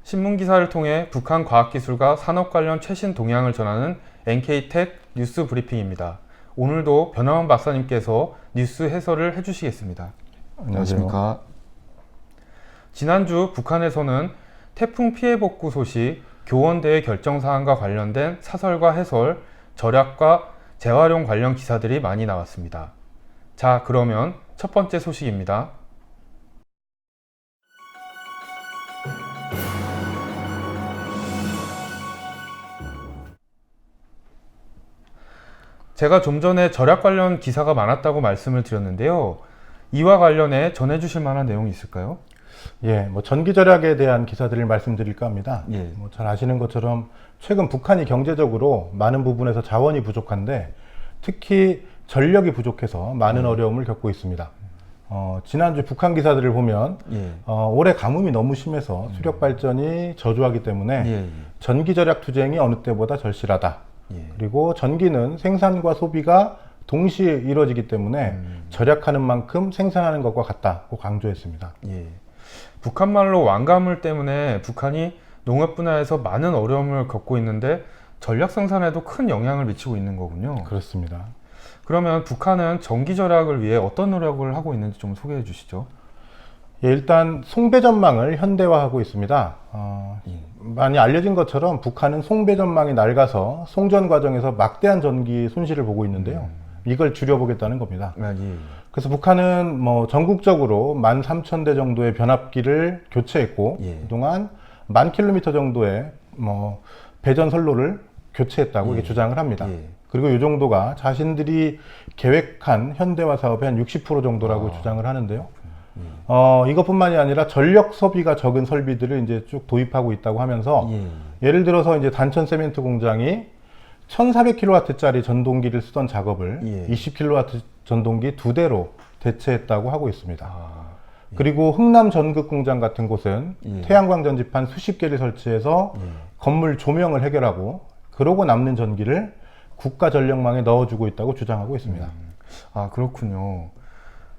신문기사를 통해 북한 과학기술과 산업 관련 최신 동향을 전하는 NK텍 뉴스 브리핑입니다. 오늘도 변함원 박사님께서 뉴스 해설을 해주시겠습니다. 안녕하십니까. 지난주 북한에서는 태풍 피해 복구 소식, 교원대회 결정 사항과 관련된 사설과 해설, 절약과 재활용 관련 기사들이 많이 나왔습니다. 자, 그러면 첫 번째 소식입니다. 제가 좀 전에 절약 관련 기사가 많았다고 말씀을 드렸는데요. 이와 관련해 전해주실 만한 내용이 있을까요? 예, 전기 절약에 대한 기사들을 말씀드릴까 합니다. 예. 잘 아시는 것처럼 최근 북한이 경제적으로 많은 부분에서 자원이 부족한데 특히 전력이 부족해서 많은 어려움을 겪고 있습니다. 지난주 북한 기사들을 보면 올해 가뭄이 너무 심해서 수력 발전이 저조하기 때문에 전기 절약 투쟁이 어느 때보다 절실하다. 그리고 전기는 생산과 소비가 동시에 이루어지기 때문에 절약하는 만큼 생산하는 것과 같다고 강조했습니다. 북한말로 완가물 때문에 북한이 농업 분야에서 많은 어려움을 겪고 있는데 전력 생산에도 큰 영향을 미치고 있는 거군요. 그렇습니다. 그러면 북한은 전기 절약을 위해 어떤 노력을 하고 있는지 좀 소개해 주시죠. 예, 일단 송배전망을 현대화하고 있습니다. 많이 알려진 것처럼 북한은 송배전망이 낡아서 송전 과정에서 막대한 전기 손실을 보고 있는데요. 이걸 줄여보겠다는 겁니다. 그래서 북한은 전국적으로 13,000대 정도의 변압기를 교체했고 그동안 10,000km 정도의 배전 선로를 교체했다고 이렇게 주장을 합니다. 그리고 이 정도가 자신들이 계획한 현대화 사업의 한 60% 정도라고 주장을 하는데요. 이것뿐만이 아니라 전력 소비가 적은 설비들을 이제 쭉 도입하고 있다고 하면서 예를 들어서 이제 단천 세멘트 공장이 1400kW짜리 전동기를 쓰던 작업을 20kW 전동기 2대로 대체했다고 하고 있습니다. 그리고 흥남 전극 공장 같은 곳은 태양광 전지판 수십 개를 설치해서 건물 조명을 해결하고 그러고 남는 전기를 국가 전력망에 넣어주고 있다고 주장하고 있습니다. 아, 그렇군요.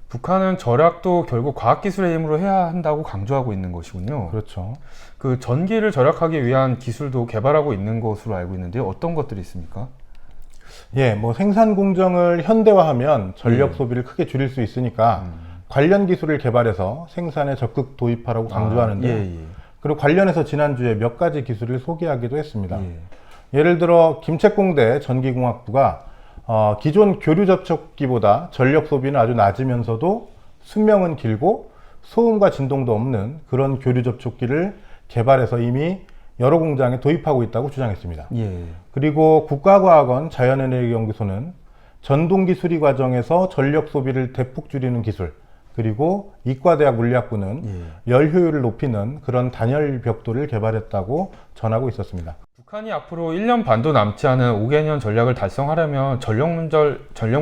북한은 절약도 결국 과학기술의 힘으로 해야 한다고 강조하고 있는 것이군요. 그렇죠. 그 전기를 절약하기 위한 기술도 개발하고 있는 것으로 알고 있는데요. 어떤 것들이 있습니까? 예, 생산 공정을 현대화하면 전력 소비를 크게 줄일 수 있으니까 관련 기술을 개발해서 생산에 적극 도입하라고 강조하는데 그리고 관련해서 지난주에 몇 가지 기술을 소개하기도 했습니다. 예를 들어 김책공대 전기공학부가 기존 교류 접촉기보다 전력 소비는 아주 낮으면서도 수명은 길고 소음과 진동도 없는 그런 교류 접촉기를 개발해서 이미 여러 공장에 도입하고 있다고 주장했습니다. 그리고 국가과학원 자연에너지연구소는 전동기 수리 과정에서 전력 소비를 대폭 줄이는 기술, 그리고 이과대학 물리학부는 열 효율을 높이는 그런 단열 벽돌을 개발했다고 전하고 있었습니다. 북한이 앞으로 1년 반도 남지 않은 5개년 전략을 달성하려면 전력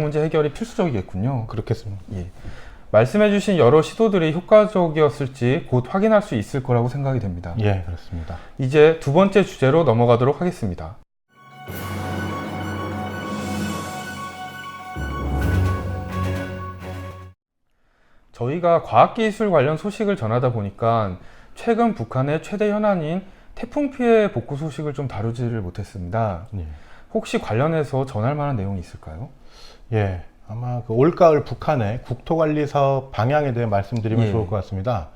문제 해결이 필수적이겠군요. 그렇겠습니다. 말씀해주신 여러 시도들이 효과적이었을지 곧 확인할 수 있을 거라고 생각이 됩니다. 예, 그렇습니다. 이제 두 번째 주제로 넘어가도록 하겠습니다. 저희가 과학기술 관련 소식을 전하다 보니까 최근 북한의 최대 현안인 태풍 피해 복구 소식을 좀 다루지를 못했습니다. 혹시 관련해서 전할 만한 내용이 있을까요? 예, 아마 올가을 북한의 국토관리 사업 방향에 대해 말씀드리면 좋을 것 같습니다.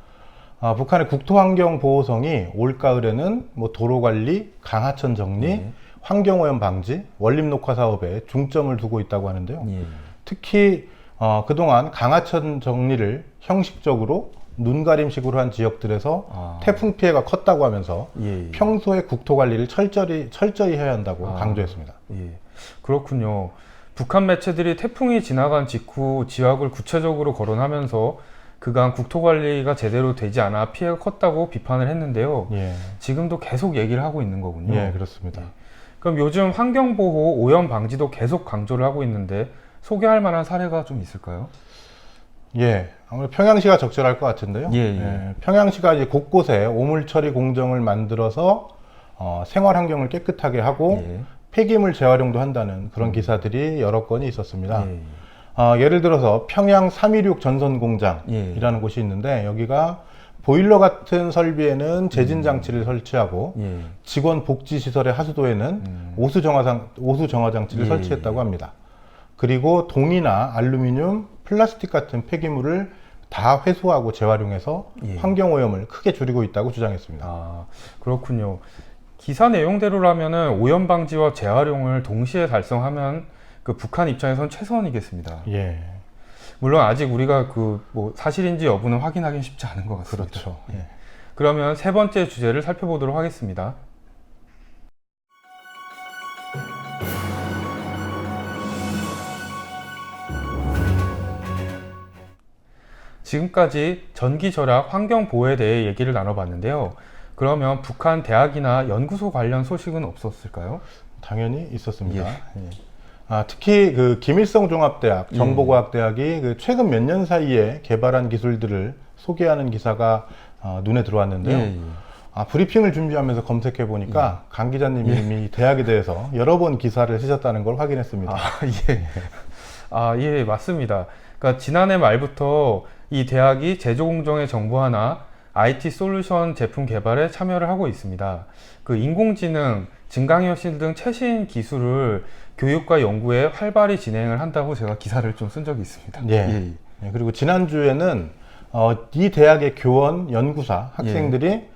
북한의 국토환경보호성이 올가을에는 도로관리, 강하천 정리, 환경오염 방지, 원림녹화 사업에 중점을 두고 있다고 하는데요. 특히 그동안 강하천 정리를 형식적으로 눈가림식으로 한 지역들에서 태풍 피해가 컸다고 하면서 평소에 국토관리를 철저히 해야 한다고 강조했습니다. 그렇군요. 북한 매체들이 태풍이 지나간 직후 지역을 구체적으로 거론하면서 그간 국토관리가 제대로 되지 않아 피해가 컸다고 비판을 했는데요. 지금도 계속 얘기를 하고 있는 거군요. 예, 그렇습니다. 그럼 요즘 환경보호, 오염 방지도 계속 강조를 하고 있는데 소개할 만한 사례가 좀 있을까요? 예, 아무래도 평양시가 적절할 것 같은데요. 평양시가 이제 곳곳에 오물 처리 공정을 만들어서 생활 환경을 깨끗하게 하고 폐기물 재활용도 한다는 그런 기사들이 여러 건이 있었습니다. 예를 들어서 평양 316 전선공장이라는 곳이 있는데 여기가 보일러 같은 설비에는 제진 장치를 설치하고 직원 복지 시설의 하수도에는 오수 정화 장치를 설치했다고 합니다. 그리고 동이나 알루미늄, 플라스틱 같은 폐기물을 다 회수하고 재활용해서 환경 오염을 크게 줄이고 있다고 주장했습니다. 아, 그렇군요. 기사 내용대로라면은 오염 방지와 재활용을 동시에 달성하면 그 북한 입장에선 최선이겠습니다. 예. 물론 아직 우리가 그 뭐 사실인지 여부는 확인하기는 쉽지 않은 것 같습니다. 그렇죠. 예. 그러면 세 번째 주제를 살펴보도록 하겠습니다. 지금까지 전기 절약, 환경 보호에 대해 얘기를 나눠봤는데요. 그러면 북한 대학이나 연구소 관련 소식은 없었을까요? 당연히 있었습니다. 특히 그 김일성 종합대학 정보과학대학이 그 최근 몇 년 사이에 개발한 기술들을 소개하는 기사가 눈에 들어왔는데요. 브리핑을 준비하면서 검색해 보니까 강 기자님이 이미 대학에 대해서 여러 번 기사를 쓰셨다는 걸 확인했습니다. 예, 맞습니다. 그러니까 지난해 말부터 이 대학이 제조공정의 정보화나 IT 솔루션 제품 개발에 참여를 하고 있습니다. 그 인공지능, 증강현실 등 최신 기술을 교육과 연구에 활발히 진행을 한다고 제가 기사를 좀 쓴 적이 있습니다. 그리고 지난주에는 이 대학의 교원, 연구사, 학생들이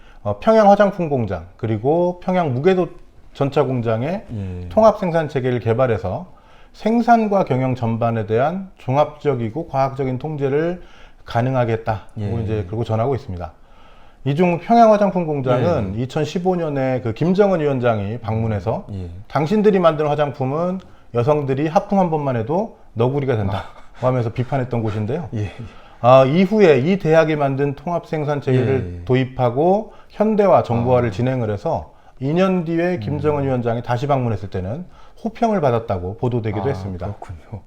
평양 화장품 공장 그리고 평양 무궤도 전차 공장의 통합 생산 체계를 개발해서 생산과 경영 전반에 대한 종합적이고 과학적인 통제를 가능하게 했다고 이제 그리고 전하고 있습니다. 이 중 평양 화장품 공장은 2015년에 그 김정은 위원장이 방문해서 당신들이 만든 화장품은 여성들이 하품 한 번만 해도 너구리가 된다 하면서 비판했던 곳인데요. 이후에 이 대학이 만든 통합 생산 체계를 도입하고 현대화, 정보화를 진행을 해서 2년 뒤에 김정은 위원장이 다시 방문했을 때는 호평을 받았다고 보도되기도 했습니다. 그렇군요.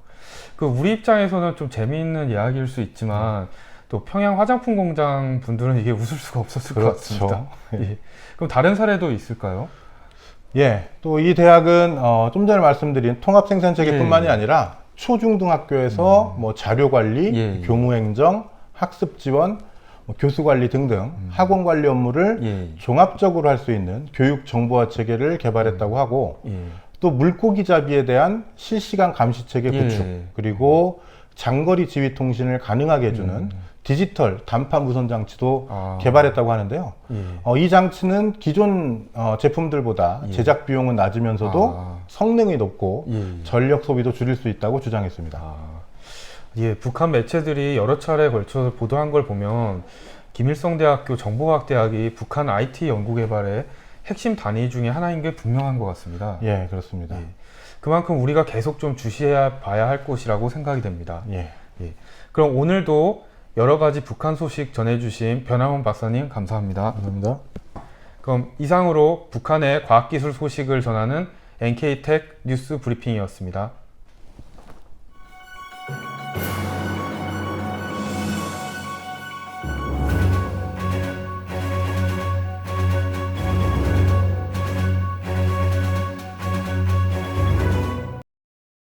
그 우리 입장에서는 좀 재미있는 이야기일 수 있지만 또 평양 화장품 공장 분들은 이게 웃을 수가 없었을 것 같습니다. 그럼 다른 사례도 있을까요? 또 이 대학은 좀 전에 말씀드린 통합 생산 체계뿐만이 아니라 초중등학교에서 뭐 자료 관리, 교무 행정, 학습 지원, 교수 관리 등등 학원 관리 업무를 종합적으로 할 수 있는 교육 정보화 체계를 개발했다고 하고 또 물고기 잡이에 대한 실시간 감시 체계 구축 그리고 장거리 지휘 통신을 가능하게 해주는 디지털 단파 무선 장치도 개발했다고 하는데요. 이 장치는 기존 제품들보다 제작 비용은 낮으면서도 성능이 높고 전력 소비도 줄일 수 있다고 주장했습니다. 북한 매체들이 여러 차례 걸쳐 보도한 걸 보면 김일성 대학교 정보과학대학이 북한 IT 연구 개발의 핵심 단위 중에 하나인 게 분명한 것 같습니다. 그렇습니다. 그만큼 우리가 계속 좀 주시해 봐야 할 곳이라고 생각이 됩니다. 그럼 오늘도 여러 가지 북한 소식 전해주신 변함원 박사님 감사합니다. 감사합니다. 그럼 이상으로 북한의 과학기술 소식을 전하는 NK텍 뉴스 브리핑이었습니다.